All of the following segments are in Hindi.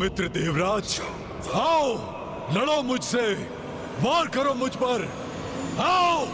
मित्र देवराज, आओ लड़ो मुझसे, वार करो मुझ पर, आओ।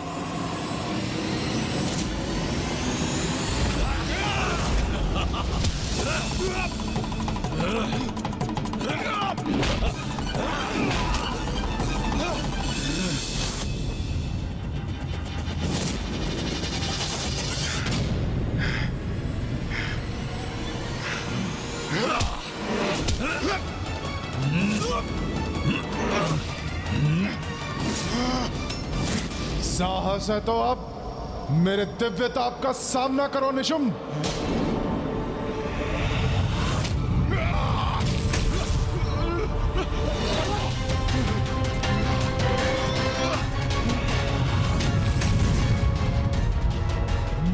साहस है तो अब मेरे दिव्य ताप का सामना करो निशुम्भ।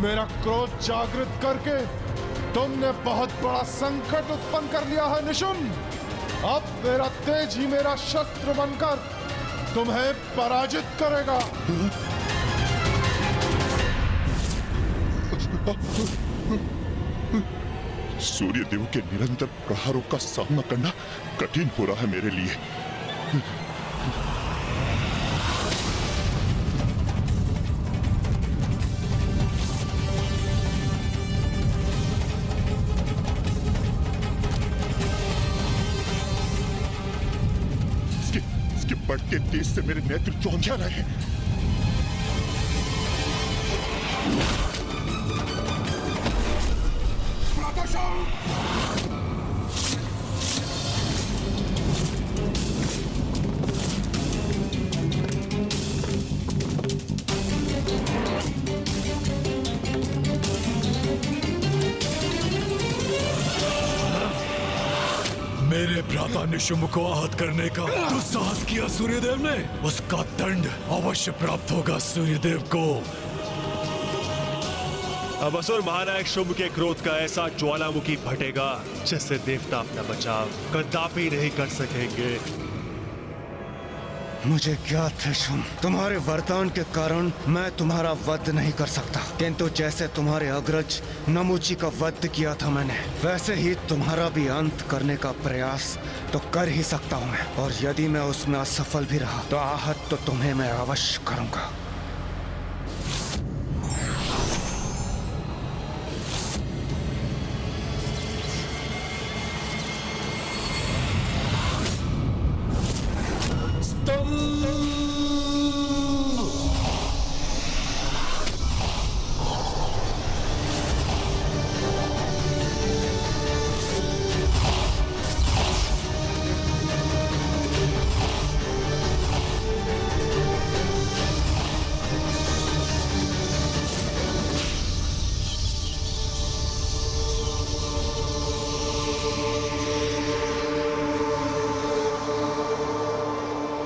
मेरा क्रोध जागृत करके तुमने बहुत बड़ा संकट उत्पन्न कर लिया है निशुम्भ। अब मेरा तेज ही मेरा शस्त्र बनकर तुम्हें पराजित करेगा। सूर्यदेव के निरंतर प्रहारों का सामना करना कठिन हो रहा है मेरे लिए। इसके बढ़ते तेज से मेरे नेत्र चौंधिया रहे हैं। मेरे भ्राता निशुम्भ को आहत करने का दुस्साहस किया सूर्यदेव ने, उसका दंड अवश्य प्राप्त होगा सूर्यदेव को। अब असुर महानायक शुंभ के क्रोध का ऐसा ज्वालामुखी फटेगा जिससे देवता अपना बचाव कदापि नहीं कर सकेंगे। मुझे ज्ञात है शुंभ, तुम्हारे वरदान के कारण मैं तुम्हारा वध नहीं कर सकता, किंतु जैसे तुम्हारे अग्रज नमूची का वध किया था मैंने, वैसे ही तुम्हारा भी अंत करने का प्रयास तो कर ही सकता हूँ मैं। और यदि मैं उसमें असफल भी रहा तो आहत तो तुम्हें मैं अवश्य करूंगा।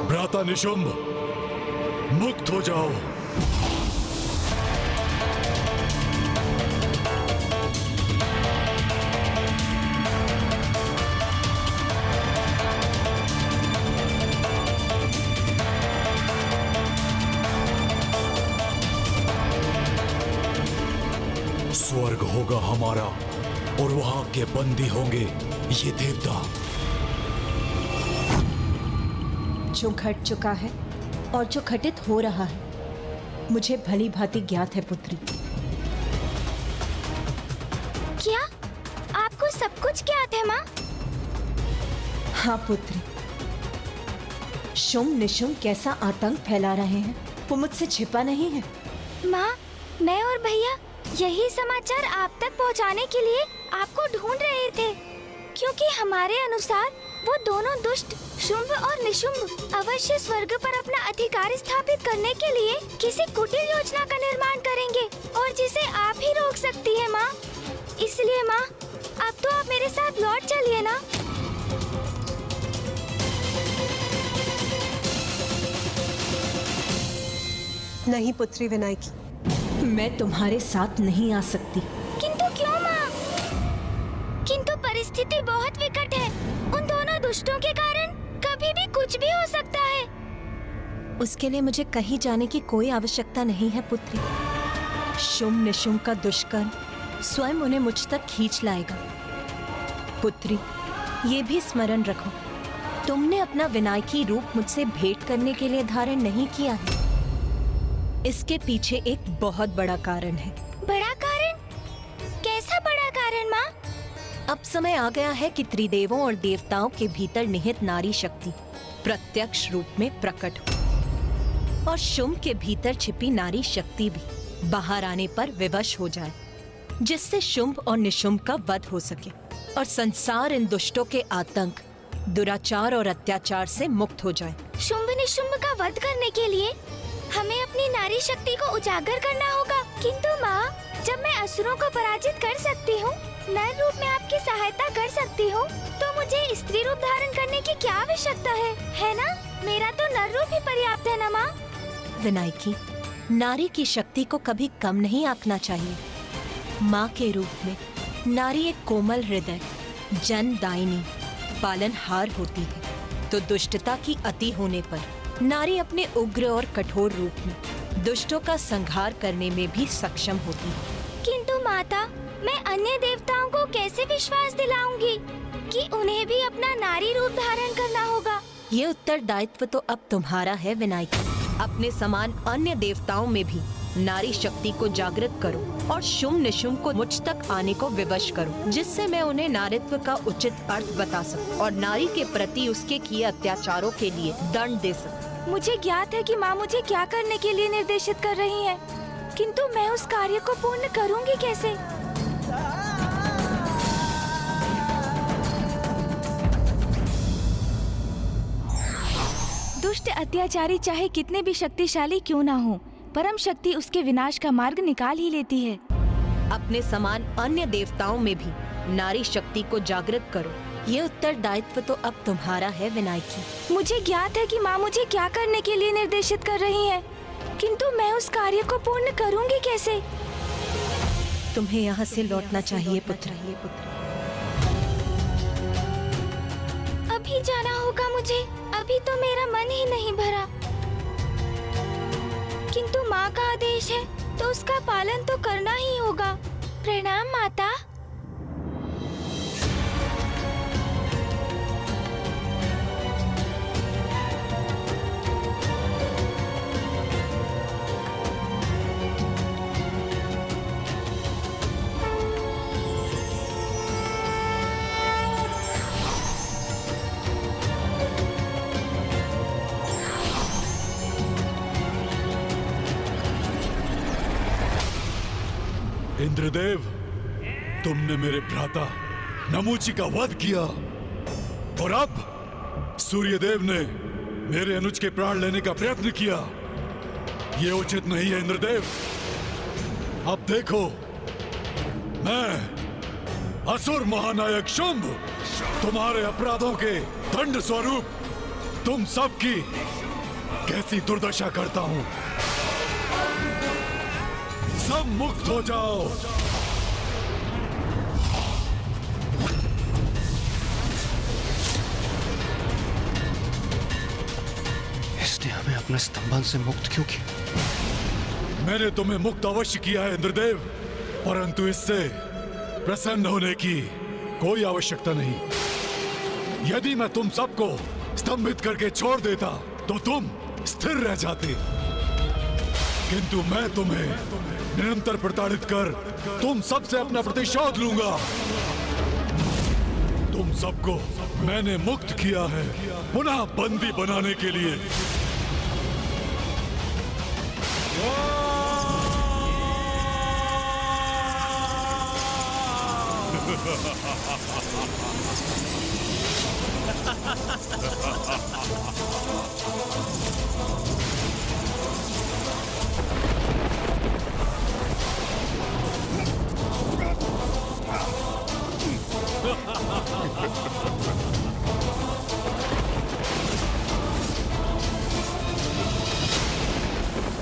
भ्राता निशुम्भ, मुक्त हो जाओ। स्वर्ग होगा हमारा और वहां के बंदी होंगे ये देवता। जो घट चुका है और जो घटित हो रहा है मुझे भली भांति ज्ञात है पुत्री। क्या आपको सब कुछ ज्ञात है माँ? हाँ पुत्री, शुंभ निशुम्भ कैसा आतंक फैला रहे हैं वो मुझसे छिपा नहीं है। माँ, मैं और भैया यही समाचार आप तक पहुँचाने के लिए आपको ढूंढ रहे थे, क्योंकि हमारे अनुसार वो दोनों दुष्ट शुंभ और निशुंभ अवश्य स्वर्ग पर अपना अधिकार स्थापित करने के लिए किसी कुटिल योजना का निर्माण करेंगे और जिसे आप ही रोक सकती है माँ। इसलिए माँ, अब तो आप मेरे साथ लौट चलिए ना। नहीं पुत्री विनायकी, मैं तुम्हारे साथ नहीं आ सकती। किंतु क्यों माँ? किंतु परिस्थिति बहुत विकट है। उन दोनों दुष्टों के कारण कभी भी कुछ भी हो सकता है। उसके लिए मुझे कहीं जाने की कोई आवश्यकता नहीं है पुत्री। शुंभ निशुंभ का दुष्कर्म स्वयं उन्हें मुझ तक खींच लाएगा। पुत्री, ये भी स्मरण रखो, तुमने अपना विनायकी रूप मुझसे भेंट करने के लिए धारण नहीं किया है। इसके पीछे एक बहुत बड़ा कारण है। बड़ा कारण? कैसा बड़ा कारण माँ? अब समय आ गया है कि त्रिदेवों और देवताओं के भीतर निहित नारी शक्ति प्रत्यक्ष रूप में प्रकट हो और शुंभ के भीतर छिपी नारी शक्ति भी बाहर आने पर विवश हो जाए, जिससे शुंभ और निशुंभ का वध हो सके और संसार इन दुष्टों के आतंक, दुराचार और अत्याचार से मुक्त हो जाए। शुंभ निशुंभ का वध करने के लिए हमें अपनी नारी शक्ति को उजागर करना होगा। किंतु माँ, जब मैं असुरों को पराजित कर सकती हूँ, नर रूप में आपकी सहायता कर सकती हूँ, तो मुझे स्त्री रूप धारण करने की क्या आवश्यकता है ना? मेरा तो नर रूप ही पर्याप्त है ना माँ? विनायकी, नारी की शक्ति को कभी कम नहीं आंकना चाहिए। माँ के रूप में नारी एक कोमल हृदय, जनदायिनी, पालनहार होती है, तो दुष्टता की अति होने पर नारी अपने उग्र और कठोर रूप में दुष्टों का संहार करने में भी सक्षम होती है। किंतु माता, मैं अन्य देवताओं को कैसे विश्वास दिलाऊंगी कि उन्हें भी अपना नारी रूप धारण करना होगा? ये उत्तरदायित्व तो अब तुम्हारा है विनायकी। अपने समान अन्य देवताओं में भी नारी शक्ति को जागृत करो और शुंभ निशुंभ को मुझ तक आने को विवश करो, जिससे मैं उन्हें नारीत्व का उचित अर्थ बता सकूं और नारी के प्रति उसके किए अत्याचारों के लिए दंड दे सकूं। मुझे ज्ञात है कि माँ मुझे क्या करने के लिए निर्देशित कर रही है, किंतु मैं उस कार्य को पूर्ण करूँगी कैसे? दुष्ट अत्याचारी चाहे कितने भी शक्तिशाली क्यों ना हो, परम शक्ति उसके विनाश का मार्ग निकाल ही लेती है। अपने समान अन्य देवताओं में भी नारी शक्ति को जागृत करो। ये उत्तरदायित्व तो अब तुम्हारा है विनायकी। मुझे ज्ञात है कि माँ मुझे क्या करने के लिए निर्देशित कर रही है, किंतु मैं उस कार्य को पूर्ण करूँगी कैसे? तुम्हें यहाँ से लौटना चाहिए पुत्र। अभी जाना होगा मुझे, अभी तो मेरा मन ही नहीं भरा। किंतु माँ का आदेश है तो उसका पालन तो करना ही होगा। प्रणाम माता। इंद्रदेव, तुमने मेरे भ्राता नमूची का वध किया और अब सूर्यदेव ने मेरे अनुज के प्राण लेने का प्रयत्न किया। ये उचित नहीं है इंद्रदेव। अब देखो, मैं असुर महानायक शुंभ तुम्हारे अपराधों के दंड स्वरूप तुम सबकी कैसी दुर्दशा करता हूं। सब मुक्त हो जाओ। इसने हमें अपने स्तंभन से मुक्त क्यों किया? मैंने तुम्हें मुक्त अवश्य किया है इंद्रदेव, परंतु इससे प्रसन्न होने की कोई आवश्यकता नहीं। यदि मैं तुम सबको स्तंभित करके छोड़ देता तो तुम स्थिर रह जाते, किंतु मैं तुम्हें निरंतर प्रताड़ित कर तुम सबसे अपना प्रतिशोध लूंगा। तुम सबको मैंने मुक्त किया है पुनः बंदी बनाने के लिए।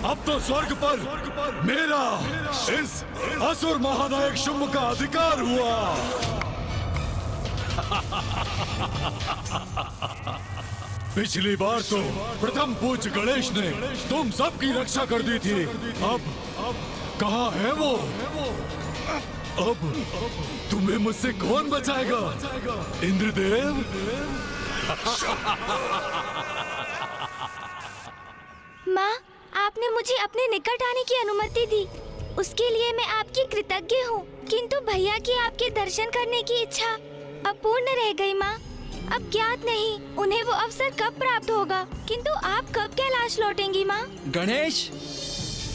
अब तो स्वर्ग पर मेरा इस असुर महानायक शुंभ का अधिकार हुआ। पिछली बार तो प्रथम पूज्य गणेश ने तुम सबकी रक्षा कर दी थी, अब कहाँ है वो? अब तुम्हें मुझसे कौन बचाएगा? इंद्रदेव? माँ, आपने मुझे अपने निकट आने की अनुमति दी, उसके लिए मैं आपकी कृतज्ञ हूँ। किंतु भैया की आपके दर्शन करने की इच्छा अपूर्ण रह गई माँ। अब ज्ञात नहीं उन्हें वो अवसर कब प्राप्त होगा, किंतु आप कब कैलाश लौटेंगी माँ? गणेश,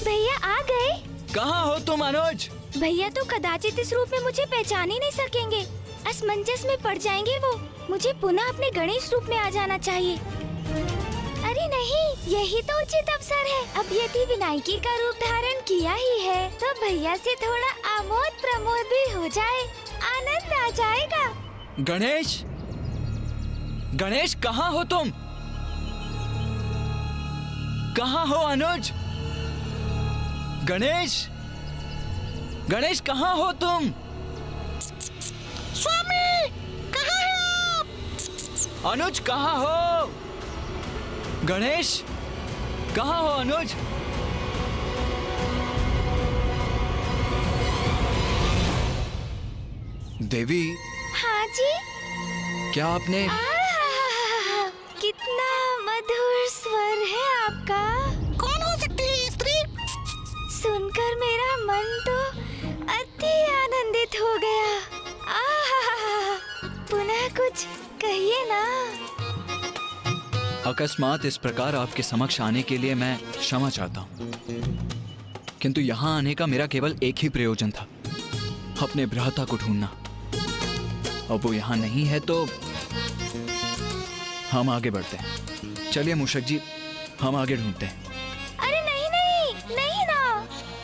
भैया आ गए। कहाँ हो तुम अनुज? भैया तो कदाचित इस रूप में मुझे पहचान ही नहीं सकेंगे, असमंजस में पड़ जाएंगे वो। मुझे पुनः अपने गणेश रूप में आ जाना चाहिए। अरे नहीं, यही तो उचित अवसर है। अब यदि विनायकी का रूप धारण किया ही है तो भैया से थोड़ा आमोद प्रमोद भी हो जाए, आनंद आ जाएगा। गणेश, गणेश कहाँ हो तुम? कहाँ हो अनुज? गणेश, गणेश कहाँ हो तुम? स्वामी, कहाँ हैं आप? अनुज कहाँ हो? गणेश कहाँ हो अनुज? देवी। हाँ जी। क्या आपने? कितना मधुर स्वर है आपका। कौन हो सकती है ये स्त्री? सुनकर मेरा मन तो अति आनंदित हो गया। पुनः कुछ कहिए ना। अकस्मात इस प्रकार आपके समक्ष आने के लिए मैं क्षमा चाहता हूँ, किंतु यहाँ आने का मेरा केवल एक ही प्रयोजन था, अपने भ्राता को ढूंढना। अब वो यहाँ नहीं है तो हम आगे बढ़ते हैं। चलिए मूषक जी, हम आगे ढूंढते हैं। अरे नहीं नहीं नहीं ना,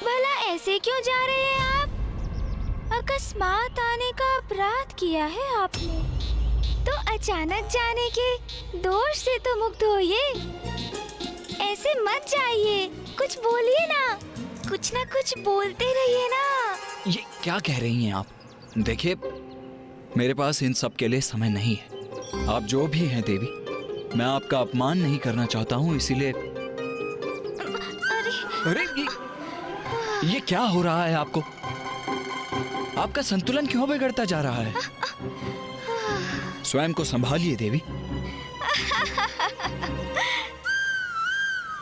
भला ऐसे क्यों जा रहे हैं आप? अकस्मात आने का अपराध किया है आपने, तो अचानक जाने के दोष से तो मुक्त होइए। ऐसे मत जाइए, कुछ बोलिए ना, कुछ ना कुछ बोलते रहिए ना। ये क्या कह रही हैं आप? देखिए, मेरे पास इन सब के लिए समय नहीं है। आप जो भी हैं देवी, मैं आपका अपमान नहीं करना चाहता हूँ, इसीलिए। अरे ये क्या हो रहा है आपको? आपका संतुलन क्यों बिगड़ता जा रहा है? स्वयं को संभालिए देवी।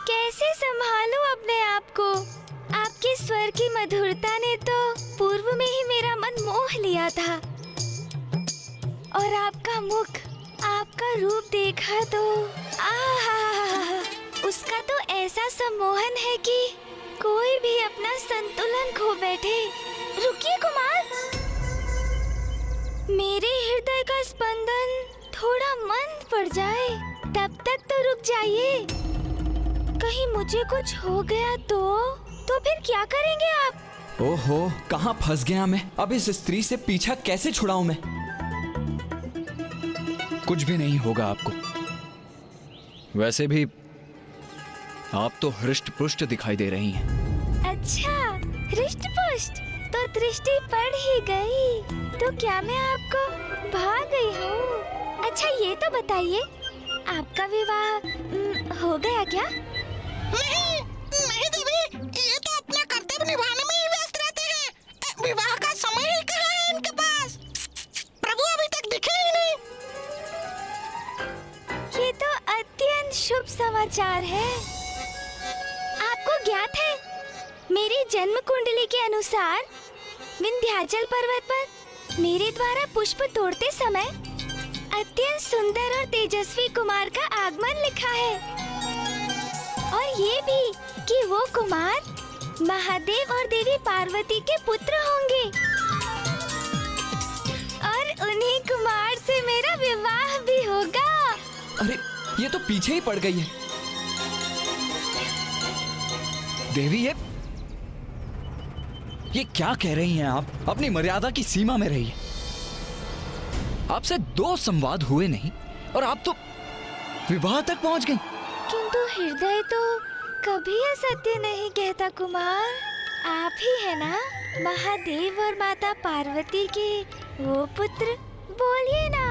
कैसे संभालूं अपने आप को? आपके स्वर की मधुरता ने तो पूर्व में ही मेरा मन मोह लिया था, और आपका मुख, आपका रूप देखा तो उसका तो ऐसा सम्मोहन है कि कोई भी अपना संतुलन खो बैठे। रुकिए कुमार, मेरे हृदय का स्पंदन थोड़ा मंद पड़ जाए, तब तक तो रुक जाइए। कहीं मुझे कुछ हो गया तो फिर क्या करेंगे आप? ओहो, कहाँ फंस गया मैं? अब इस स्त्री से पीछा कैसे छुड़ाऊं मैं? कुछ भी नहीं होगा आपको। वैसे भी आप तो हृष्ट पुष्ट दिखाई दे रही हैं। अच्छा, हृष्ट पुष्ट तो दृष्टि पड़ ही गई, तो क्या मैं आपको भा गई हूँ? अच्छा ये तो बताइए, आपका विवाह हो गया क्या? नहीं, नहीं देवी, ये तो अपना कर्तव्य निभाने में ही व्यस्त रहते हैं। विवाह का समय ही कहाँ है इनके पास? प्रभु अभी तक दिखे ही नहीं। ये तो अत्यंत शुभ समाचार है। आपको ज्ञात है, मेरी जन्म कुंडली के अनुसार विंध्याचल पर्वत पर मेरे द्वारा पुष्प तोड़ते समय अत्यंत सुंदर और तेजस्वी कुमार का आगमन लिखा है, और ये भी कि वो कुमार महादेव और देवी पार्वती के पुत्र होंगे, और उन्हीं कुमार से मेरा विवाह भी होगा। अरे ये तो पीछे ही पड़ गई है देवी। ये क्या कह रही हैं आप? अपनी मर्यादा की सीमा में रहिए। आपसे 2 संवाद हुए नहीं और आप तो विवाह तक पहुंच गई। किंतु हृदय तो कभी असत्य नहीं कहता कुमार। आप ही है ना महादेव और माता पार्वती के वो पुत्र? बोलिए ना।